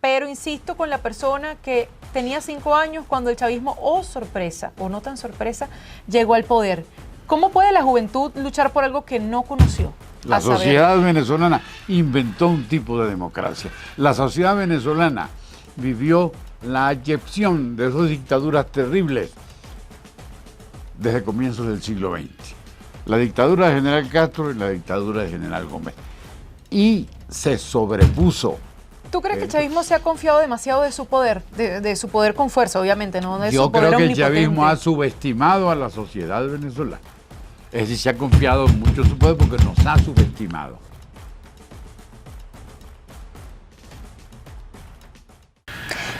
pero insisto con la persona que tenía 5 años cuando el chavismo, oh sorpresa, o no tan sorpresa, llegó al poder. ¿Cómo puede la juventud luchar por algo que no conoció? La sociedad venezolana inventó un tipo de democracia. La sociedad venezolana vivió la ayepción de esas dictaduras terribles desde comienzos del siglo XX. La dictadura de General Castro y la dictadura de General Gómez. Y se sobrepuso. ¿Tú crees que el chavismo se ha confiado demasiado de su poder? De su poder con fuerza, obviamente, no de Yo su poder creo que el omnipotente. chavismo ha subestimado a la sociedad venezolana. Es decir, se ha confiado mucho en su poder porque nos ha subestimado.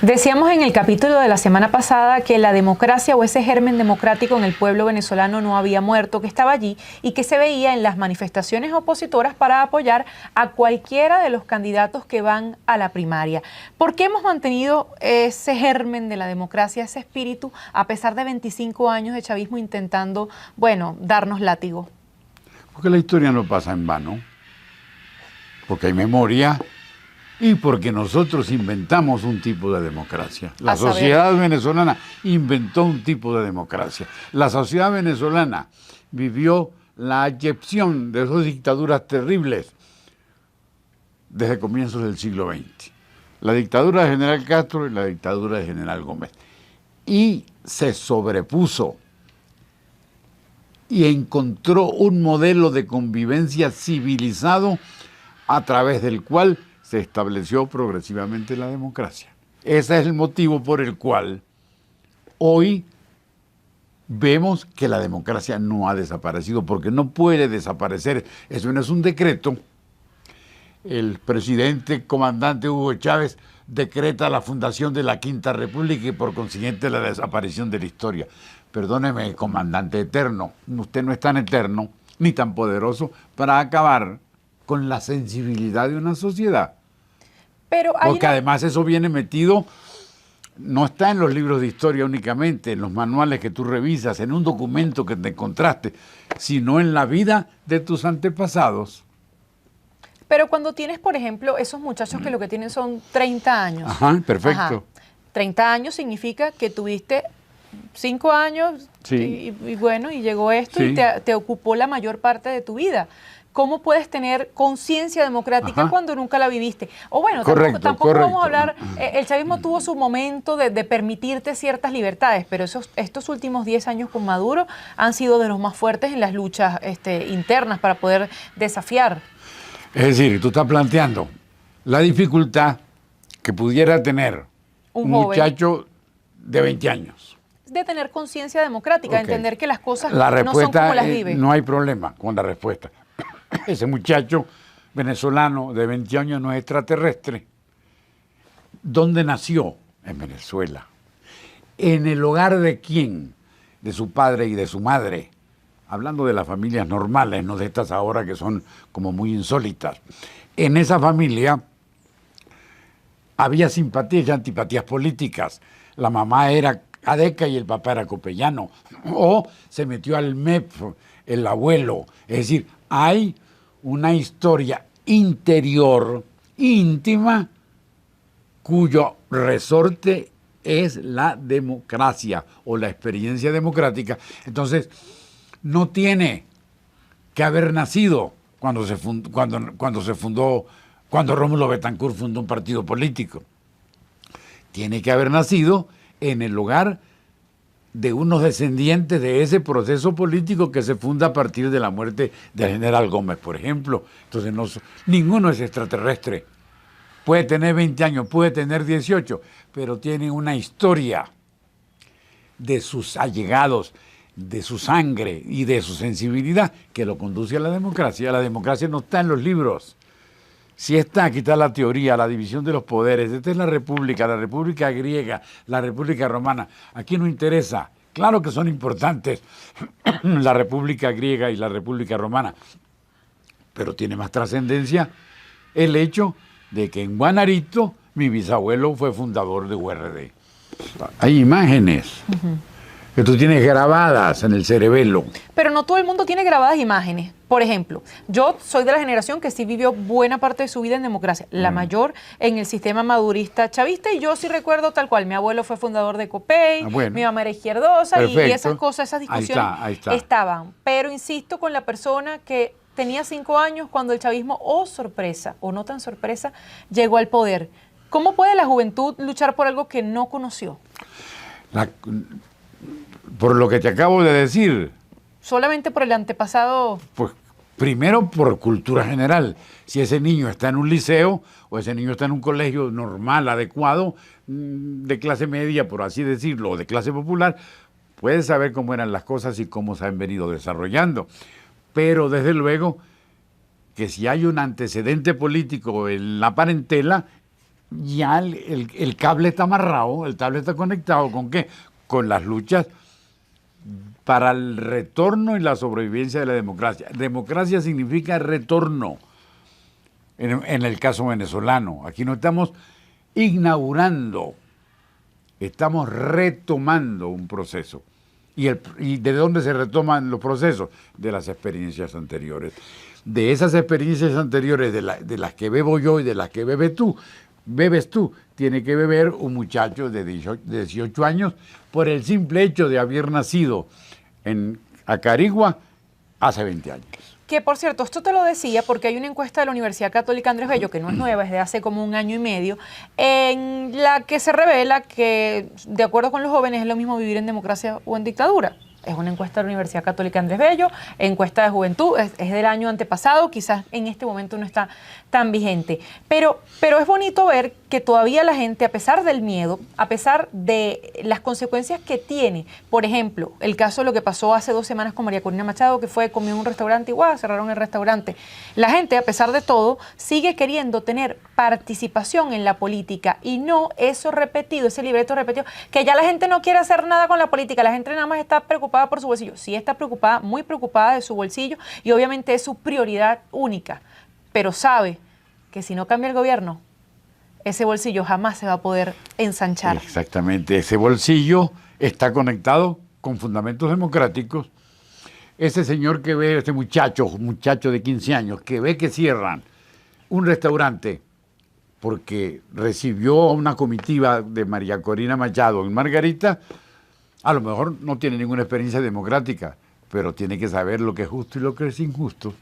Decíamos en el capítulo de la semana pasada que la democracia o ese germen democrático en el pueblo venezolano no había muerto, que estaba allí y que se veía en las manifestaciones opositoras para apoyar a cualquiera de los candidatos que van a la primaria. ¿Por qué hemos mantenido ese germen de la democracia, ese espíritu, a pesar de 25 años de chavismo intentando, bueno, darnos látigo? Porque la historia no pasa en vano, porque hay memoria. Y porque nosotros inventamos un tipo de democracia. La sociedad venezolana inventó un tipo de democracia. La sociedad venezolana vivió la ayepción de esas dictaduras terribles desde comienzos del siglo XX. La dictadura de General Castro y la dictadura de General Gómez. Y se sobrepuso y encontró un modelo de convivencia civilizado a través del cual se estableció progresivamente la democracia. Ese es el motivo por el cual hoy vemos que la democracia no ha desaparecido, porque no puede desaparecer. Eso no es un decreto. El presidente comandante Hugo Chávez decreta la fundación de la Quinta República y por consiguiente la desaparición de la historia. Perdóneme, comandante eterno, usted no es tan eterno ni tan poderoso para acabar con la sensibilidad de una sociedad. Pero porque además eso viene metido, no está en los libros de historia únicamente, en los manuales que tú revisas, en un documento que te encontraste, sino en la vida de tus antepasados. Pero cuando tienes, por ejemplo, esos muchachos que lo que tienen son 30 años. Ajá, perfecto. Ajá. 30 años significa que tuviste 5 años sí. y bueno, y llegó esto sí. y te ocupó la mayor parte de tu vida. ¿Cómo puedes tener conciencia democrática cuando nunca la viviste? O bueno, tampoco vamos a hablar, el chavismo tuvo su momento de permitirte ciertas libertades, pero estos últimos 10 años con Maduro han sido de los más fuertes en las luchas internas para poder desafiar. Es decir, tú estás planteando la dificultad que pudiera tener un muchacho de 20 años. De tener conciencia democrática, de entender que las cosas no son como las vive. No hay problema con la respuesta. Ese muchacho venezolano de 20 años no es extraterrestre. ¿Dónde nació? En Venezuela. ¿En el hogar de quién? De su padre y de su madre. Hablando de las familias normales, no de estas ahora que son como muy insólitas. En esa familia había simpatías y antipatías políticas. La mamá era adeca y el papá era copellano. O se metió al MEP, el abuelo. Es decir, hay una historia interior, íntima, cuyo resorte es la democracia o la experiencia democrática. Entonces, no tiene que haber nacido cuando Rómulo Betancourt fundó un partido político. Tiene que haber nacido en el hogar de unos descendientes de ese proceso político que se funda a partir de la muerte del general Gómez, por ejemplo. Entonces, ninguno es extraterrestre. Puede tener 20 años, puede tener 18, pero tiene una historia de sus allegados, de su sangre y de su sensibilidad que lo conduce a la democracia. La democracia no está en los libros. Si está, aquí está la teoría, la división de los poderes. Esta es la república griega, la república romana. Aquí no interesa. Claro que son importantes la república griega y la república romana, pero tiene más trascendencia el hecho de que en Guanarito mi bisabuelo fue fundador de URD. Hay imágenes que tú tienes grabadas en el cerebelo. Pero no todo el mundo tiene grabadas imágenes. Por ejemplo, yo soy de la generación que sí vivió buena parte de su vida en democracia, la mayor en el sistema madurista chavista, y yo sí recuerdo tal cual, mi abuelo fue fundador de COPEI, mi mamá era izquierdosa, y esas cosas, esas discusiones ahí está. estaban. Pero insisto con la persona que tenía 5 años cuando el chavismo, oh sorpresa, o no tan sorpresa, llegó al poder. ¿Cómo puede la juventud luchar por algo que no conoció? Por lo que te acabo de decir. Solamente por el antepasado. Pues primero por cultura general. Si ese niño está en un liceo o ese niño está en un colegio normal, adecuado, de clase media, por así decirlo, o de clase popular, puede saber cómo eran las cosas y cómo se han venido desarrollando. Pero desde luego que si hay un antecedente político en la parentela, ya el cable está amarrado, el cable está conectado. ¿Con qué? Con las luchas para el retorno y la sobrevivencia de la democracia. Democracia significa retorno, en el caso venezolano. Aquí no estamos inaugurando, estamos retomando un proceso. ¿Y de dónde se retoman los procesos? De las experiencias anteriores. De esas experiencias anteriores, de las que bebo yo y de las que bebes tú, tiene que beber un muchacho de 18 años por el simple hecho de haber nacido en Acarigua hace 20 años. Que, por cierto, esto te lo decía porque hay una encuesta de la Universidad Católica Andrés Bello, que no es nueva, es de hace como 1 año y medio, en la que se revela que, de acuerdo con los jóvenes, es lo mismo vivir en democracia o en dictadura. Es una encuesta de la Universidad Católica Andrés Bello, encuesta de juventud, es del año antepasado, quizás en este momento no está tan vigente. Pero es bonito ver que todavía la gente, a pesar del miedo, a pesar de las consecuencias que tiene, por ejemplo, el caso de lo que pasó hace 2 semanas con María Corina Machado, que comió en un restaurante y ¡guau!, cerraron el restaurante. La gente, a pesar de todo, sigue queriendo tener participación en la política y no eso repetido, ese libreto repetido, que ya la gente no quiere hacer nada con la política, la gente nada más está preocupada por su bolsillo. Sí está preocupada, muy preocupada de su bolsillo y obviamente es su prioridad única, pero sabe que si no cambia el gobierno, ese bolsillo jamás se va a poder ensanchar. Exactamente, ese bolsillo está conectado con fundamentos democráticos. Ese señor que ve, este muchacho de 15 años, que ve que cierran un restaurante porque recibió una comitiva de María Corina Machado en Margarita, a lo mejor no tiene ninguna experiencia democrática, pero tiene que saber lo que es justo y lo que es injusto.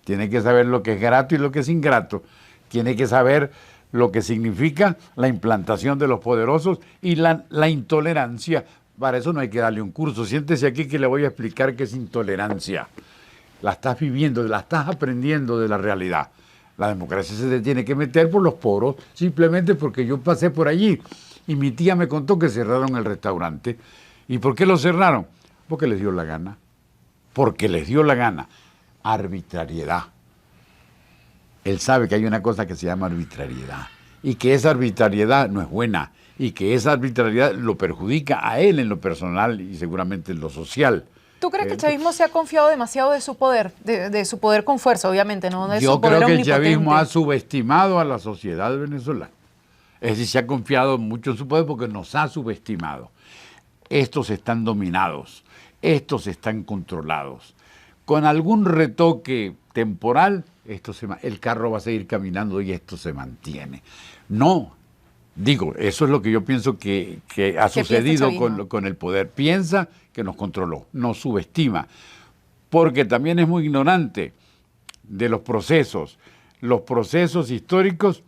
Tiene que saber lo que es grato y lo que es ingrato. Tiene que saber lo que significa la implantación de los poderosos y la intolerancia. Para eso no hay que darle un curso. Siéntese aquí que le voy a explicar qué es intolerancia. La estás viviendo, la estás aprendiendo de la realidad. La democracia se te tiene que meter por los poros, simplemente porque yo pasé por allí y mi tía me contó que cerraron el restaurante. ¿Y por qué lo cerraron? Porque les dio la gana. Porque les dio la gana. Arbitrariedad. Él sabe que hay una cosa que se llama arbitrariedad y que esa arbitrariedad no es buena y que esa arbitrariedad lo perjudica a él en lo personal y seguramente en lo social. ¿Tú crees que el chavismo se ha confiado demasiado de su poder, de su poder con fuerza, obviamente, no de su poder omnipotente? Yo creo que el chavismo ha subestimado a la sociedad venezolana. Es decir, se ha confiado mucho en su poder porque nos ha subestimado. Estos están dominados, estos están controlados. Con algún retoque temporal, el carro va a seguir caminando y esto se mantiene. No, digo, eso es lo que yo pienso que ha sucedido con el poder. Piensa que nos controló, nos subestima, porque también es muy ignorante de los procesos. Los procesos históricos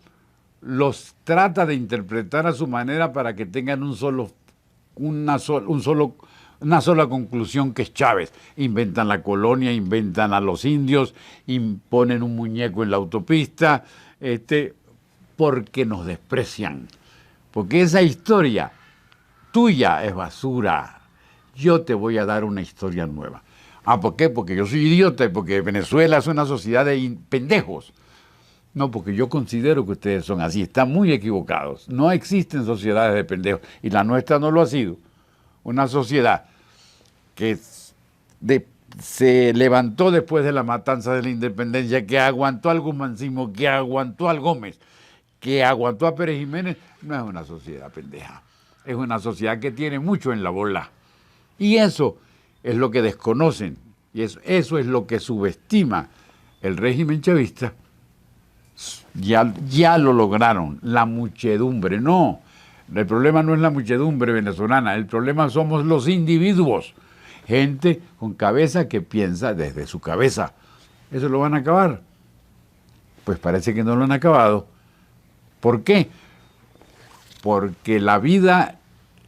los trata de interpretar a su manera para que tengan una sola conclusión, que es Chávez. Inventan la colonia, inventan a los indios, imponen un muñeco en la autopista, porque nos desprecian. Porque esa historia tuya es basura. Yo te voy a dar una historia nueva. ¿Por qué? Porque yo soy idiota y porque Venezuela es una sociedad de pendejos. No, porque yo considero que ustedes son así. Están muy equivocados. No existen sociedades de pendejos y la nuestra no lo ha sido. Una sociedad que se levantó después de la matanza de la independencia, que aguantó al gumancismo, que aguantó al Gómez, que aguantó a Pérez Jiménez, no es una sociedad pendeja. Es una sociedad que tiene mucho en la bola. Y eso es lo que desconocen, y eso es lo que subestima el régimen chavista. Ya lo lograron, la muchedumbre. No, el problema no es la muchedumbre venezolana, el problema somos los individuos, gente con cabeza que piensa desde su cabeza. ¿Eso lo van a acabar? Pues parece que no lo han acabado. ¿Por qué? Porque la vida,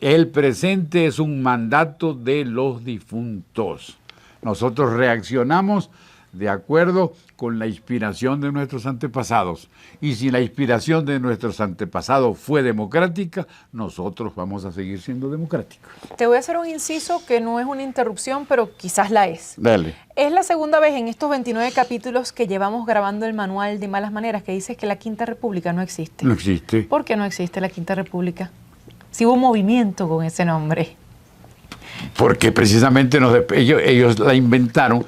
el presente es un mandato de los difuntos. Nosotros reaccionamos de acuerdo con la inspiración de nuestros antepasados. Y si la inspiración de nuestros antepasados fue democrática, nosotros vamos a seguir siendo democráticos. Te voy a hacer un inciso que no es una interrupción, pero quizás la es. Dale. Es la segunda vez en estos 29 capítulos que llevamos grabando el manual de malas maneras que dices que la Quinta República no existe. No existe. ¿Por qué no existe la Quinta República? Si hubo un movimiento con ese nombre. Porque precisamente ellos la inventaron.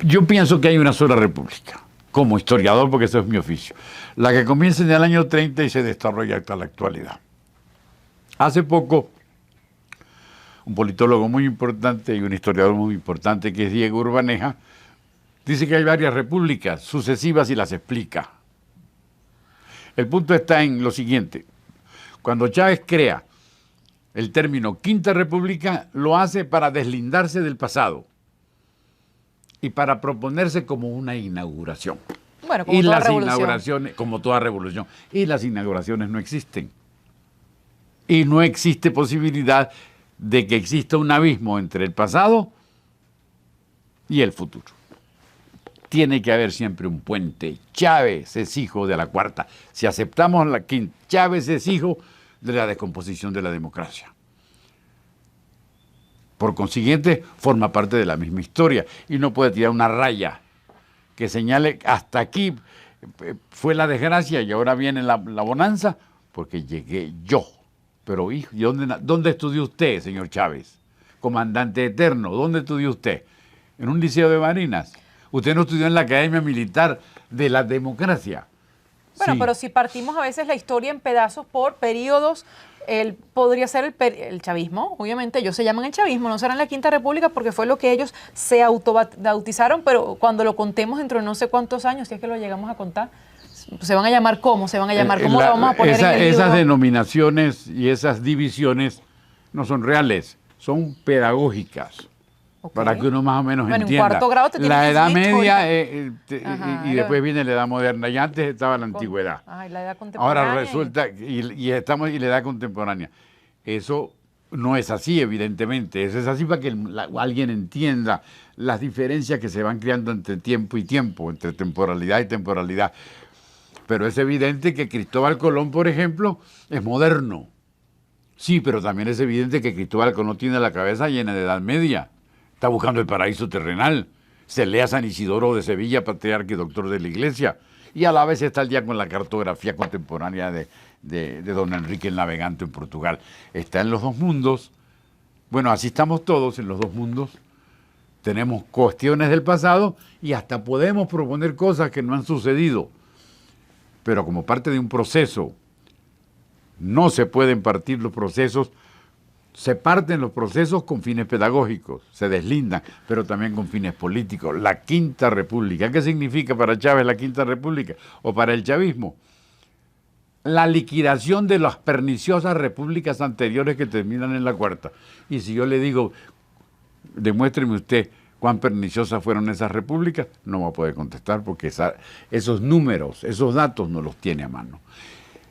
Yo pienso que hay una sola república, como historiador, porque eso es mi oficio. La que comienza en el año 30 y se desarrolla hasta la actualidad. Hace poco, un politólogo muy importante y un historiador muy importante, que es Diego Urbaneja, dice que hay varias repúblicas sucesivas y las explica. El punto está en lo siguiente. Cuando Chávez crea el término Quinta República, lo hace para deslindarse del pasado y para proponerse como una inauguración. Bueno, como y toda las revolución. inauguraciones, como toda revolución, y las inauguraciones no existen. Y no existe posibilidad de que exista un abismo entre el pasado y el futuro. Tiene que haber siempre un puente. Chávez es hijo de la cuarta. Si aceptamos la quinta, Chávez es hijo de la descomposición de la democracia. Por consiguiente, forma parte de la misma historia y no puede tirar una raya que señale hasta aquí fue la desgracia y ahora viene la bonanza porque llegué yo. Pero, hijo, ¿y dónde estudió usted, señor Chávez? Comandante eterno, ¿dónde estudió usted? ¿En un liceo de marinas? Usted no estudió en la Academia Militar de la Democracia. Bueno, Sí. pero si partimos a veces la historia en pedazos por periodos, podría ser el chavismo. Obviamente ellos se llaman el chavismo, no serán la Quinta República porque fue lo que ellos se autobautizaron, pero cuando lo contemos dentro de no sé cuántos años, si es que lo llegamos a contar, se van a llamar ¿cómo? Se van a llamar ¿cómo? Lo vamos a poner en el libro. Esas denominaciones y esas divisiones no son reales, son pedagógicas. Ok. Para que uno más o menos Bueno, en entienda. cuarto grado te tienes La que edad enseñar media Ajá, y después viene la edad moderna. Y antes estaba la antigüedad. Ay, la edad contemporánea. Ahora resulta, y estamos en la edad contemporánea. Eso no es así, evidentemente. Eso es así para que alguien entienda las diferencias que se van creando entre tiempo y tiempo, entre temporalidad y temporalidad. Pero es evidente que Cristóbal Colón, por ejemplo, es moderno. Sí, pero también es evidente que Cristóbal Colón tiene la cabeza llena de edad media. Está buscando el paraíso terrenal. Se lee a San Isidoro de Sevilla, patriarca y doctor de la Iglesia. Y a la vez está al día con la cartografía contemporánea de don Enrique el Navegante en Portugal. Está en los dos mundos. Bueno, así estamos todos en los dos mundos. Tenemos cuestiones del pasado y hasta podemos proponer cosas que no han sucedido. Pero como parte de un proceso, no se pueden partir los procesos. Se parten los procesos con fines pedagógicos, se deslindan, pero también con fines políticos. La Quinta República, ¿qué significa para Chávez la Quinta República? O para el chavismo. La liquidación de las perniciosas repúblicas anteriores que terminan en la cuarta. Y si yo le digo, demuéstreme usted cuán perniciosas fueron esas repúblicas, no va a poder contestar porque esos números, esos datos no los tiene a mano.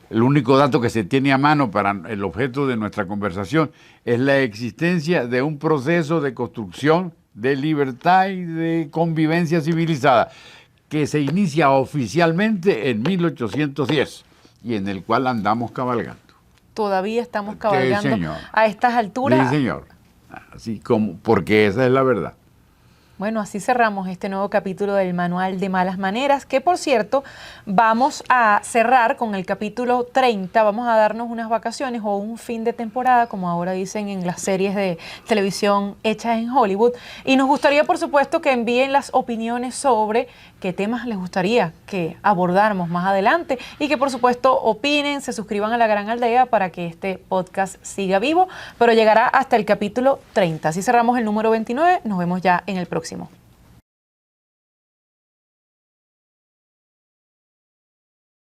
El único dato que se tiene a mano para el objeto de nuestra conversación es la existencia de un proceso de construcción de libertad y de convivencia civilizada que se inicia oficialmente en 1810 y en el cual andamos cabalgando. Todavía estamos cabalgando Sí, señor. a estas alturas. Sí, señor. Así como, porque esa es la verdad. Bueno, así cerramos este nuevo capítulo del Manual de Malas Maneras, que por cierto, vamos a cerrar con el capítulo 30, vamos a darnos unas vacaciones o un fin de temporada, como ahora dicen en las series de televisión hechas en Hollywood, y nos gustaría, por supuesto, que envíen las opiniones sobre qué temas les gustaría que abordáramos más adelante y que, por supuesto, opinen, se suscriban a La Gran Aldea para que este podcast siga vivo, pero llegará hasta el capítulo 30. Así cerramos el número 29, nos vemos ya en el próximo.